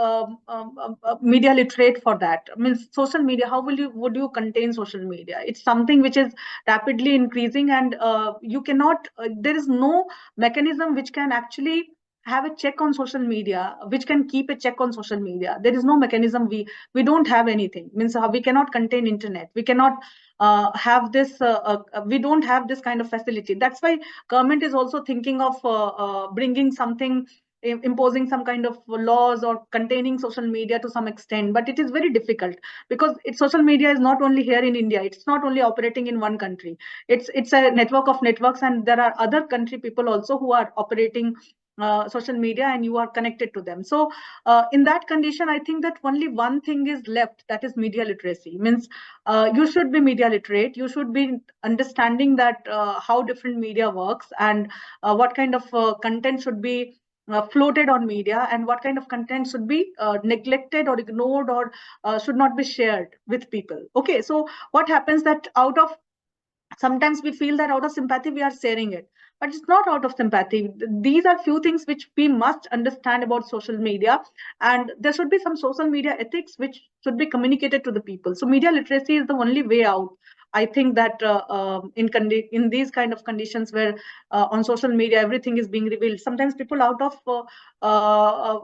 media literate for that. I mean, social media. How would you contain social media? It's something which is rapidly increasing, and you cannot. There is no mechanism which can actually have a check on social media, which can keep a check on social media. There is no mechanism. We don't have anything. Means we cannot contain internet. We cannot have this. We don't have this kind of facility. That's why government is also thinking of bringing something, imposing some kind of laws or containing social media to some extent, but it is very difficult, because social media is not only here in India. It's not only operating in one country. It's a network of networks, and there are other country people also who are operating social media, and you are connected to them. So in that condition, I think that only one thing is left, that is media literacy. Means you should be media literate. You should be understanding that how different media works, and what kind of content should be floated on media, and what kind of content should be neglected or ignored, or should not be shared with people. Okay, so what happens that out of, sometimes we feel that out of sympathy we are sharing it, but it's not out of sympathy. These are few things which we must understand about social media, and there should be some social media ethics which should be communicated to the people. So media literacy is the only way out. I think that in these kind of conditions where on social media everything is being revealed, sometimes people out of uh,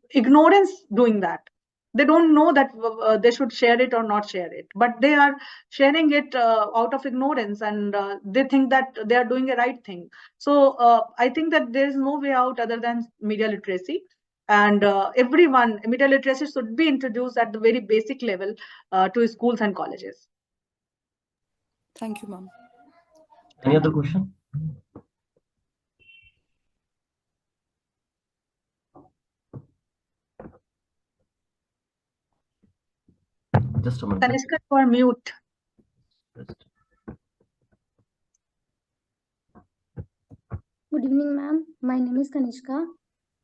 ignorance doing that. They don't know that they should share it or not share it, but they are sharing it out of ignorance, and they think that they are doing a right thing. So I think that there is no way out other than media literacy, and everyone, media literacy should be introduced at the very basic level to schools and colleges. thank you, ma'am. Any other question? Just a minute. Kanishka, you are mute. Just- Good evening, ma'am. My name is Kanishka.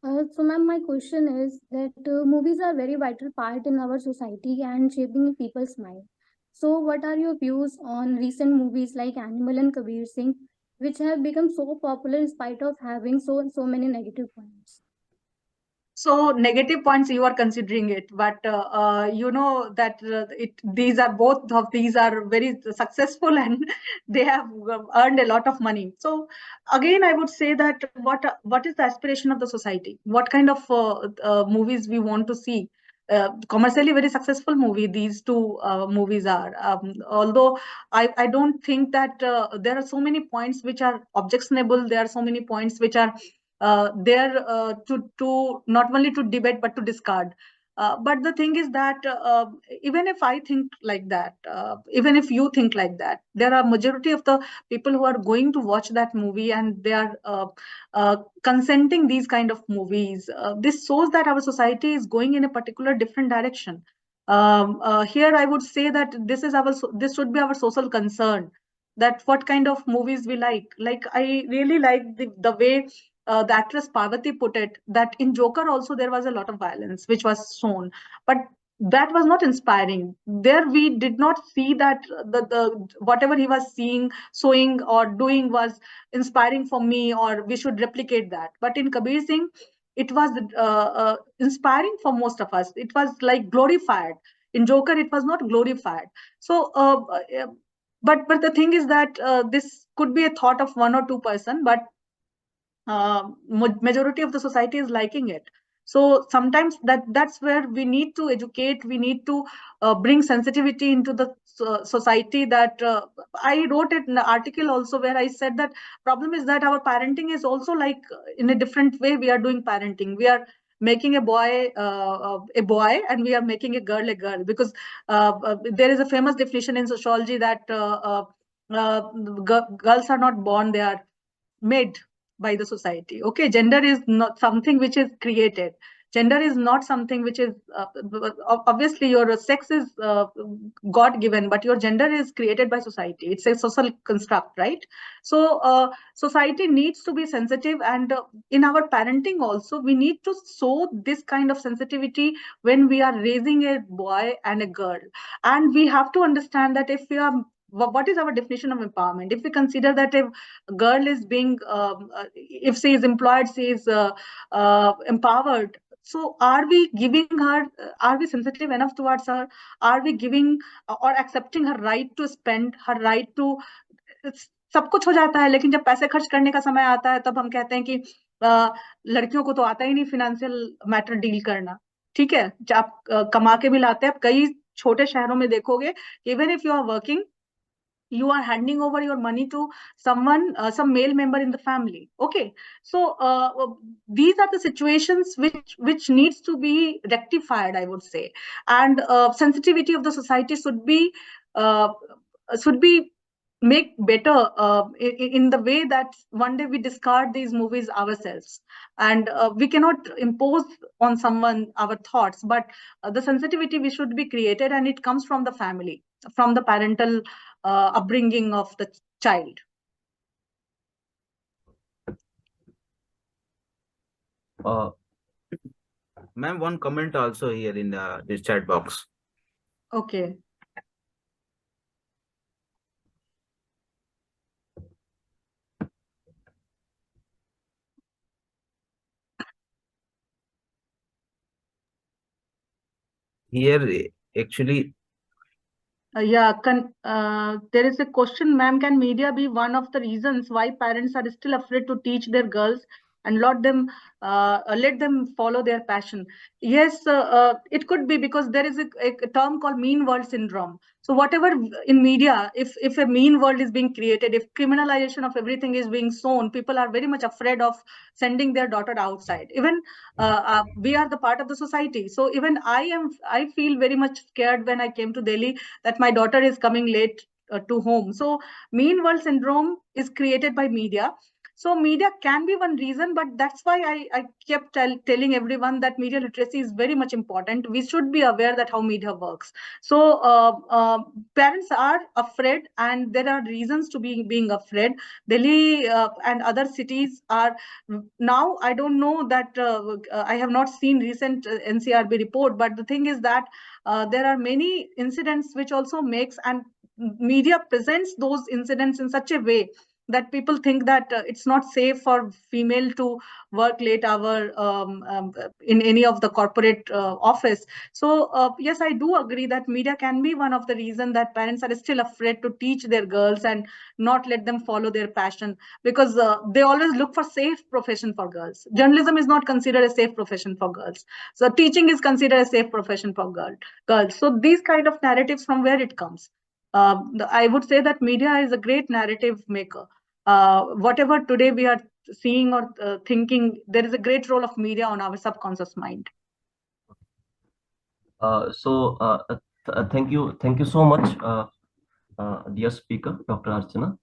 So, ma'am, my question is that movies are very vital part in our society and shaping people's mind. So, what are your views on recent movies like Animal and Kabir Singh? which have become so popular in spite of having so many negative points? So negative points you are considering it, but you know that these are both of these are very successful and they have earned a lot of money. So again, I would say that what is the aspiration of the society? What kind of movies we want to see? Commercially very successful movie these two movies are. Although I don't think that there are so many points which are objectionable. There are so many points which are there to not only to debate but to discard. But the thing is that even if I think like that, even if you think like that, there are majority of the people who are going to watch that movie and they are consenting these kind of movies. This shows that our society is going in a particular different direction. Here I would say that this should be our social concern, that what kind of movies we like. Like I really like the way the actress Parvati put it, that in Joker also there was a lot of violence which was shown, but that was not inspiring. There we did not see that the whatever he was seeing, showing or doing was inspiring for me, or we should replicate that. But in Kabir Singh, it was inspiring for most of us. It was like glorified. In Joker, it was not glorified. So, but the thing is that this could be a thought of one or two person, but majority of the society is liking it. So sometimes that's where we need to educate, we need to bring sensitivity into the society. That I wrote it in the article also, where I said that problem is that our parenting is also like in a different way we are doing parenting. We are making a boy and we are making a girl, because there is a famous definition in sociology that girls are not born, they are made by the society. Okay, gender is not something which is created. Gender is not something which is obviously your sex is god given, but your gender is created by society. It's a social construct, right? So society needs to be sensitive, and in our parenting also we need to show this kind of sensitivity when we are raising a boy and a girl. And we have to understand that if we are, what is our definition of empowerment? If we consider that if girl is being if she is employed, she is empowered, so are we giving her, are we sensitive enough towards her? Are we giving or accepting her right to spend, her right to, सब कुछ हो जाता है, लेकिन जब पैसे खर्च करने का समय आता है तब हम कहते हैं कि लड़कियों को तो आता ही नहीं फिनेंशियल मैटर डील करना. ठीक है, आप कमा के भी लाते हैं. आप कई छोटे शहरों में देखोगे, even if you are working, you are handing over your money to someone, some male member in the family. Okay, so these are the situations which needs to be rectified, I would say. And sensitivity of the society should be make better in the way that one day we discard these movies ourselves, and we cannot impose on someone our thoughts, but the sensitivity we should be created, and it comes from the family, from the parental upbringing of the child. Ma'am, one comment also here in this chat box. Okay. Here, actually, there is a question, ma'am. Can media be one of the reasons why parents are still afraid to teach their girls and let them follow their passion? Yes, it could be, because there is a term called mean world syndrome. So whatever in media, if a mean world is being created, if criminalization of everything is being shown, people are very much afraid of sending their daughter outside. Even we are the part of the society. So even I feel very much scared when I came to Delhi that my daughter is coming late to home. So mean world syndrome is created by media. So media can be one reason, but that's why I kept telling everyone that media literacy is very much important. We should be aware that how media works. So parents are afraid, and there are reasons to being afraid. Delhi and other cities are now, I don't know that I have not seen recent NCRB report, but the thing is that there are many incidents which also makes, and media presents those incidents in such a way that people think that it's not safe for female to work late hour in any of the corporate office. So yes, I do agree that media can be one of the reasons that parents are still afraid to teach their girls and not let them follow their passion, because they always look for safe profession for girls. Journalism is not considered a safe profession for girls. So teaching is considered a safe profession for girls. So these kind of narratives, from where it comes? I would say that media is a great narrative maker. Whatever today we are seeing or thinking, there is a great role of media on our subconscious mind. Thank you so much, dear speaker, Dr. Archana,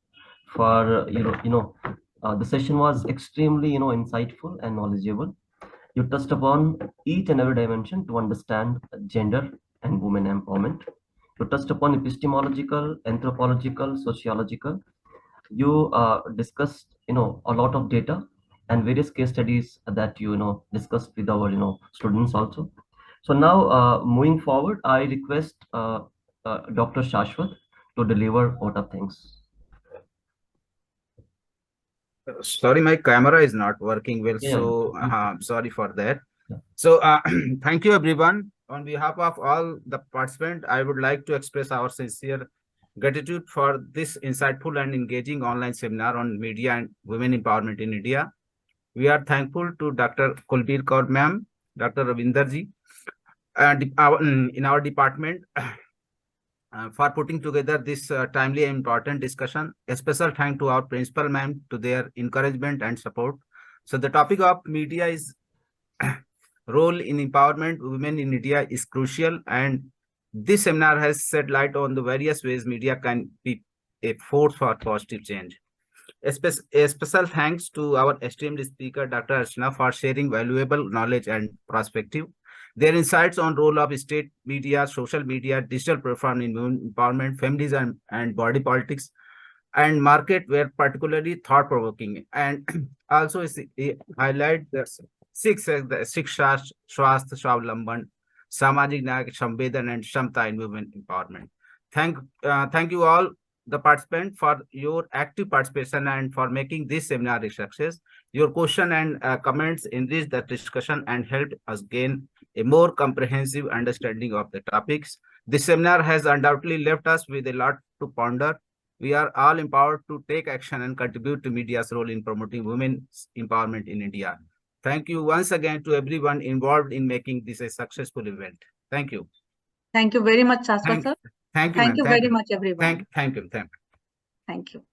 for the session was extremely insightful and knowledgeable. You touched upon each and every dimension to understand gender and women empowerment. You touched upon epistemological, anthropological, sociological. You discussed a lot of data and various case studies that you discussed with our students also. So now, moving forward, I request Dr. Shashwat to deliver vote of thanks. Sorry, my camera is not working well, Yeah, so yeah. sorry for that. Yeah. So thank you, everyone. On behalf of all the participants, I would like to express our sincere gratitude for this insightful and engaging online seminar on media and women empowerment in India. We are thankful to Dr. Kulbir Kaur ma'am, Dr. Ravinder ji, and in our department for putting together this timely and important discussion. A special thank to our principal ma'am to their encouragement and support. So the topic of media is role in empowerment women in India is crucial, and this seminar has shed light on the various ways media can be a force for positive change. A special thanks to our esteemed speaker, Dr. Archana, for sharing valuable knowledge and perspective. Their insights on role of state media, social media, digital platform in women empowerment, feminism, and body politics, and market were particularly thought-provoking. And also highlight the Shiksha, Swasth, Swavlamban, Samajik Nyay, Samvedan, and Shamta in women empowerment. Thank you all the participants for your active participation and for making this seminar a success. Your question and comments enriched the discussion and helped us gain a more comprehensive understanding of the topics. This seminar has undoubtedly left us with a lot to ponder. We are all empowered to take action and contribute to media's role in promoting women's empowerment in India. Thank you once again to everyone involved in making this a successful event. Thank you. Thank you very much, Shashwat sir. Thank you, Thank ma'am. you very much, everyone. Thank you. Thank you.